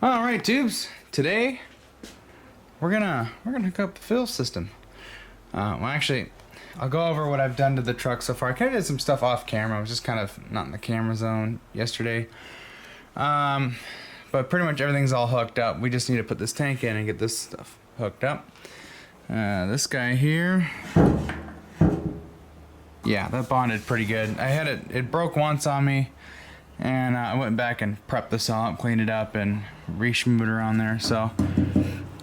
All right, tubes. Today we're gonna hook up the fuel system. Well, actually, I'll go over what I've done to the truck so far. I kind of did some stuff off camera. I was just kind of not in the camera zone yesterday. But pretty much everything's all hooked up. We just need to put this tank in and get this stuff hooked up. This guy here, yeah, that bonded pretty good. I had it broke once on me, and I went back and prepped this all up, cleaned it up, and re-schmoed around there. So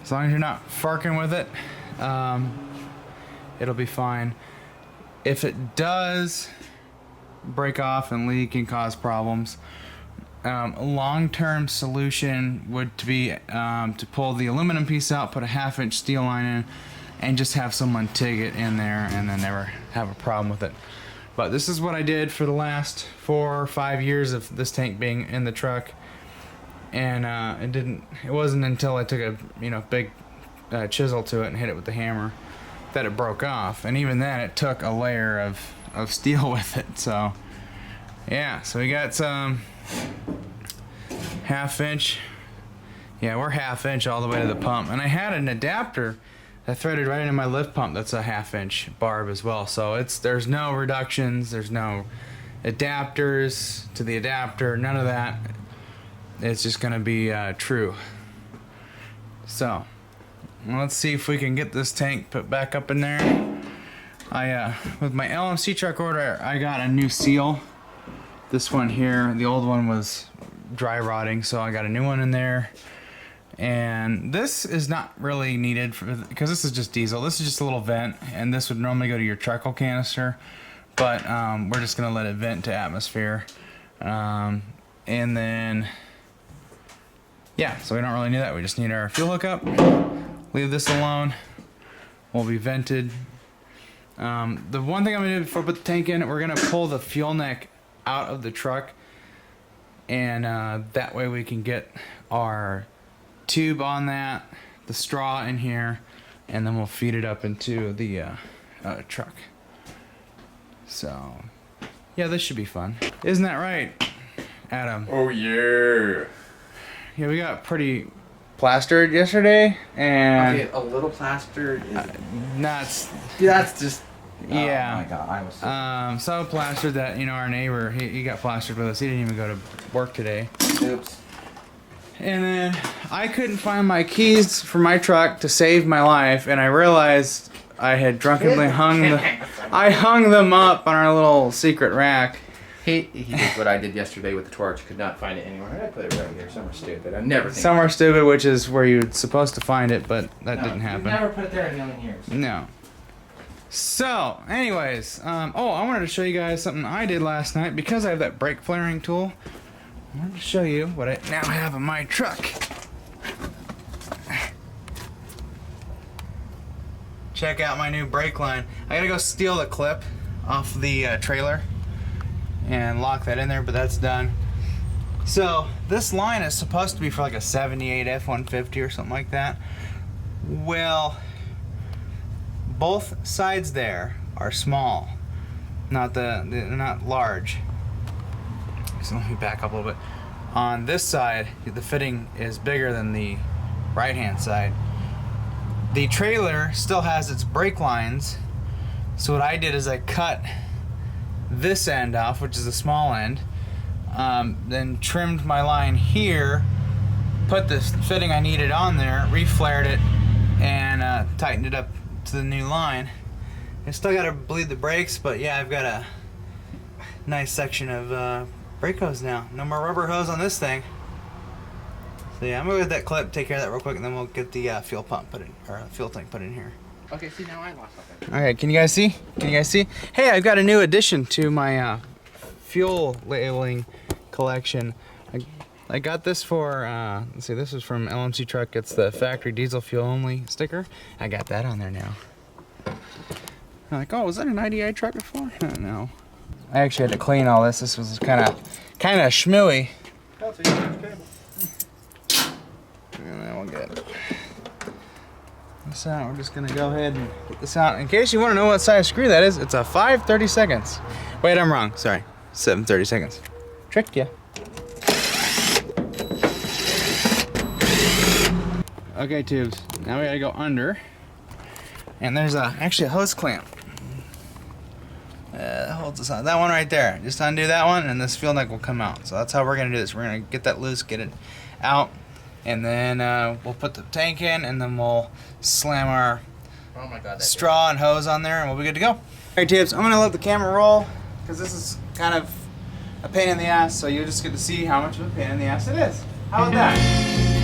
as long as you're not farking with it, it'll be fine. If it does break off and leak and cause problems, a long-term solution would be to pull the aluminum piece out, put a 1/2-inch steel line in, and just have someone TIG it in there and then never have a problem with it. But this is what I did for the last 4 or 5 years of this tank being in the truck, and it wasn't until I took a big chisel to it and hit it with the hammer that it broke off. And even then, it took a layer of steel with it. So yeah, so we got some 1/2-inch. Yeah, we're 1/2-inch all the way to the pump, and I had an adapter that threaded right into my lift pump. That's a 1/2-inch barb as well. So there's no reductions, there's no adapters to the adapter, none of that. It's just gonna be true. So let's see if we can get this tank put back up in there. With my LMC truck order, I got a new seal. This one here, the old one was dry rotting, so I got a new one in there. And this is not really needed because this is just diesel. This is just a little vent, and this would normally go to your charcoal canister, but we're just gonna let it vent to atmosphere. And then yeah, so we don't really need that. We just need our fuel hookup. Leave this alone. We'll be vented. The one thing I'm gonna do before I put the tank in, we're gonna pull the fuel neck out of the truck, and that way we can get our tube on that, the straw in here, and then we'll feed it up into the truck. So yeah, this should be fun. Isn't that right, Adam? Oh yeah. Yeah, we got pretty plastered yesterday, and okay, a little plastered is that's just yeah. Oh my god, I was so plastered that our neighbor, he got plastered with us. He didn't even go to work today. oops. And then I couldn't find my keys for my truck to save my life, and I realized I had drunkenly hung them up on our little secret rack. He did what I did yesterday with the torch. Could not find it anywhere. I put it right here. Somewhere stupid. I never think. Somewhere stupid, which is where you're supposed to find it, but that didn't happen. You never put it there in a million years. No. So, anyways, I wanted to show you guys something I did last night because I have that brake flaring tool. I wanted to show you what I now have in my truck. Check out my new brake line. I gotta go steal the clip off the trailer and lock that in there, but that's done. So this line is supposed to be for like a 78 F-150 or something like that. Well, both sides there are small, not large. So let me back up a little bit. On this side, the fitting is bigger than the right-hand side. The trailer still has its brake lines, so what I did is I cut this end off, which is the small end, then trimmed my line here, put the fitting I needed on there, reflared it, and tightened it up to the new line. I still gotta bleed the brakes, but yeah, I've got a nice section of brake hose now. No more rubber hose on this thing. So yeah, I'm gonna get that clip, take care of that real quick, and then we'll get the fuel pump put in, or fuel tank put in here. Okay, see, now I lost something. All right, can you guys see? Can you guys see? Hey, I've got a new addition to my fuel labeling collection. I got this for, let's see, this is from LMC Truck. It's the factory diesel fuel only sticker. I got that on there now. I'm like, oh, was that an IDI truck before? No. I actually had to clean all this. This was kind of schmooey. And then we'll get this out. We're just gonna go ahead and get this out. In case you want to know what size screw that is, it's a 5/32. Wait, I'm wrong. Sorry, 7/32. Tricked ya. Okay, tubes. Now we gotta go under. And there's actually a hose clamp. Holds us on. That one right there. Just undo that one and this fuel neck will come out. So that's how we're gonna do this. We're gonna get that loose, get it out, and then we'll put the tank in, and then we'll slam our straw and hose on there, and we'll be good to go. All right, tubes. I'm gonna let the camera roll because this is kind of a pain in the ass. So you just get to see how much of a pain in the ass it is. How about that?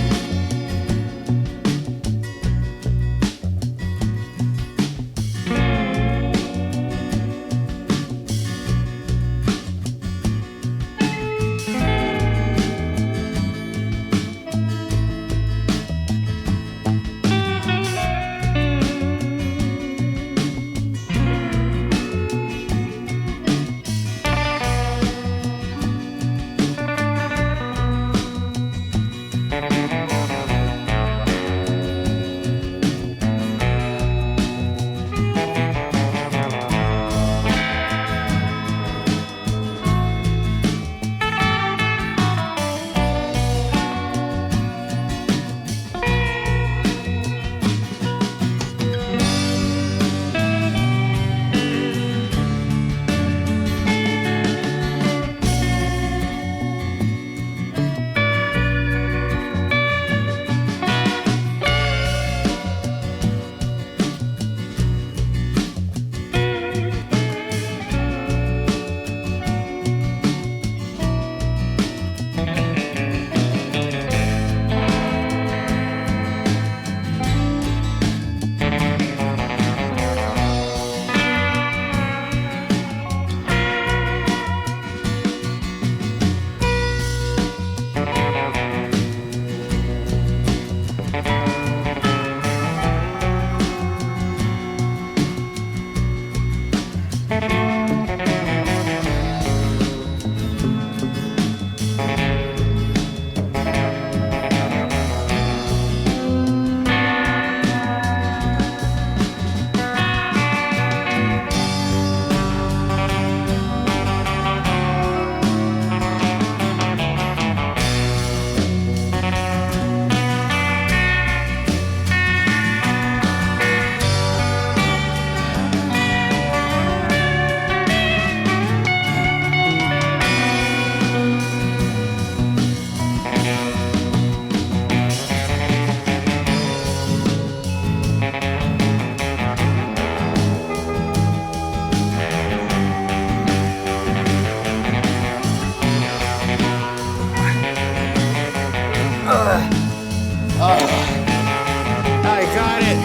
I got it.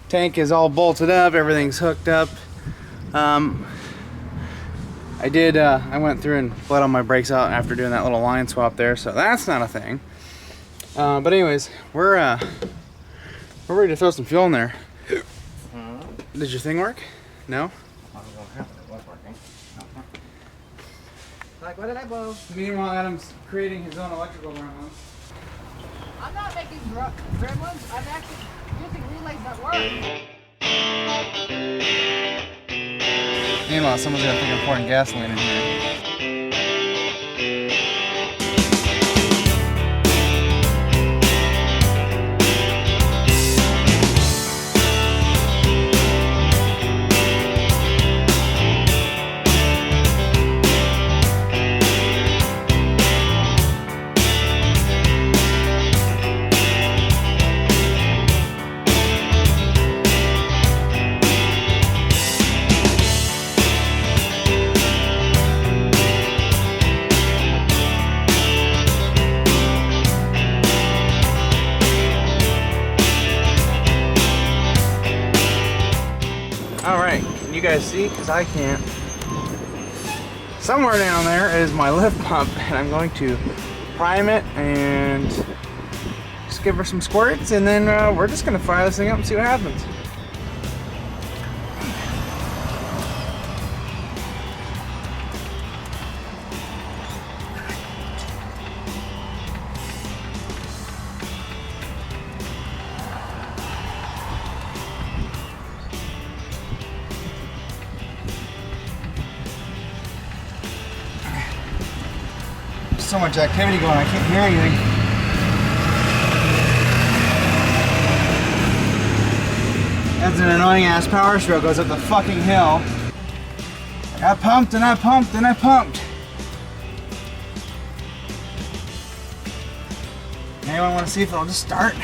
Tank is all bolted up, everything's hooked up. I went through and bled all my brakes out after doing that little line swap there, so that's not a thing. But anyways, we're ready to throw some fuel in there. Did your thing work? No? Like, what did I blow? Meanwhile, Adam's creating his own electrical gremlins. I'm not making gremlins. I'm actually using relays that work. Meanwhile, someone's gonna think I'm pouring gasoline in here. Alright, can you guys see? Because I can't. Somewhere down there is my lift pump, and I'm going to prime it and just give her some squirts, and then we're just going to fire this thing up and see what happens. So much activity going, I can't hear anything. That's an annoying ass power stroke. Goes up the fucking hill. I pumped and I pumped and I pumped. Anyone want to see if it'll just start?